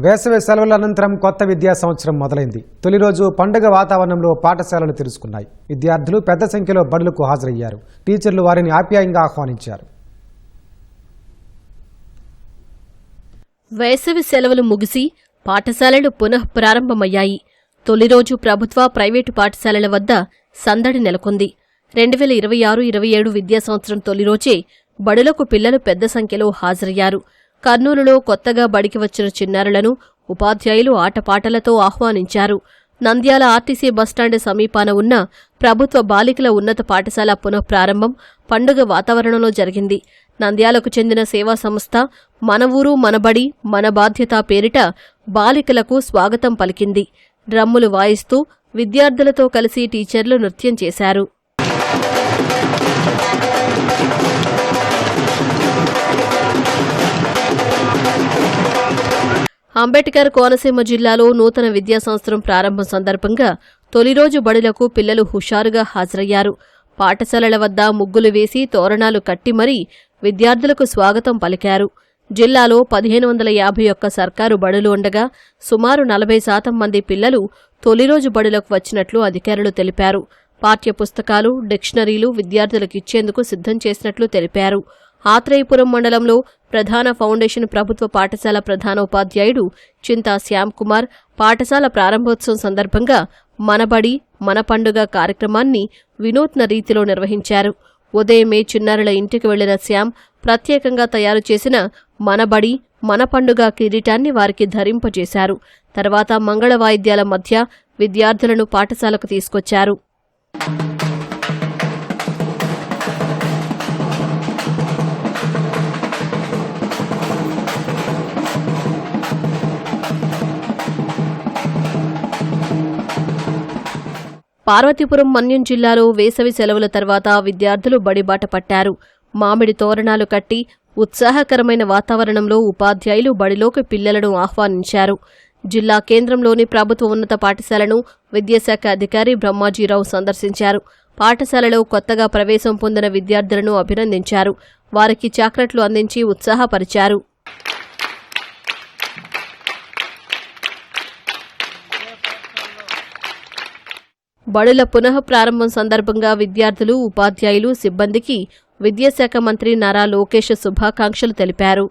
వేసవి సెలవుల అనంతరం కొత్త విద్యా సంవత్సరం మొదలైంది. తొలి రోజు పండుగ వాతావరణంలో పాఠశాలలు తెరుచుకున్నాయి. విద్యార్థులు పెద్ద సంఖ్యలో బడులకు హాజరయ్యారు. టీచర్లు వారిని ఆప్యాయంగా ఆహ్వానించారు. వేసవి సెలవులు ముగిసి పాఠశాలలు పునః ప్రారంభమయ్యాయి. తొలి రోజు ప్రభుత్వ, ప్రైవేటు పాఠశాలల వద్ద సందడి నెలకొంది. 2026-27 విద్యా సంవత్సరం తొలి రోజే బడులకు పిల్లలు పెద్ద సంఖ్యలో హాజరయ్యారు. కర్నూలులో కొత్తగా బడికి వచ్చిన చిన్నారులను ఉపాధ్యాయులు ఆటపాటలతో ఆహ్వానించారు. నంద్యాల ఆర్టీసీ బస్టాండ్ సమీపాన ఉన్న ప్రభుత్వ బాలికల ఉన్నత పాఠశాల పునఃప్రారంభం పండుగ వాతావరణంలో జరిగింది. నంద్యాలకు చెందిన సేవా సంస్థ మన ఊరు మనబడి మన బాధ్యత పేరిట బాలికలకు స్వాగతం పలికింది. డ్రమ్ములు వాయిస్తూ విద్యార్థులతో కలిసి టీచర్లు నృత్యం చేశారు. అంబేద్కర్ కోనసీమ జిల్లాలో నూతన విద్యా సంవత్సరం ప్రారంభం సందర్భంగా తొలి రోజు బడులకు పిల్లలు హుషారుగా హాజరయ్యారు. పాఠశాలల వద్ద ముగ్గులు వేసి తోరణాలు కట్టి మరీ విద్యార్థులకు స్వాగతం పలికారు. జిల్లాలో 1551 సర్కారు బడులు ఉండగా సుమారు 40% మంది పిల్లలు తొలి రోజు బడులకు వచ్చినట్లు అధికారులు తెలిపారు. పాఠ్యపుస్తకాలు, డిక్షనరీలు విద్యార్థులకు ఇచ్చేందుకు సిద్ధం చేసినట్లు తెలిపారు. ఆత్రేయపురం మండలంలో ప్రధాన ఫౌండేషన్ ప్రభుత్వ పాఠశాల ప్రధానోపాధ్యాయుడు చింతా శ్యామ్కుమార్ పాఠశాల ప్రారంభోత్సవం సందర్భంగా మనబడి మన పండుగ కార్యక్రమాన్ని వినూత్న రీతిలో నిర్వహించారు. ఉదయమే చిన్నారుల ఇంటికి వెళ్లిన శ్యామ్ ప్రత్యేకంగా తయారు చేసిన మనబడి మన పండుగ కిరీటాన్ని వారికి ధరింపజేశారు. తర్వాత మంగళ వాయిద్యాల మధ్య విద్యార్థులను పాఠశాలకు తీసుకొచ్చారు. పార్వతీపురం మన్యం జిల్లాలో వేసవి సెలవుల తర్వాత విద్యార్థులు బడిబాట పట్టారు. మామిడి తోరణాలు కట్టి ఉత్సాహకరమైన వాతావరణంలో ఉపాధ్యాయులు బడిలోకి పిల్లలను ఆహ్వానించారు. జిల్లా కేంద్రంలోని ప్రభుత్వ ఉన్నత పాఠశాలను విద్యాశాఖ అధికారి బ్రహ్మాజీరావు సందర్శించారు. పాఠశాలలో కొత్తగా ప్రవేశం పొందిన విద్యార్థులను అభినందించారు. వారికి చాక్లెట్లు అందించి ఉత్సాహపరిచారు. బడుల పునః ప్రారంభం సందర్భంగా విద్యార్థులు, ఉపాధ్యాయులు, సిబ్బందికి విద్యాశాఖ మంత్రి నారా లోకేష్ శుభాకాంక్షలు తెలిపారు.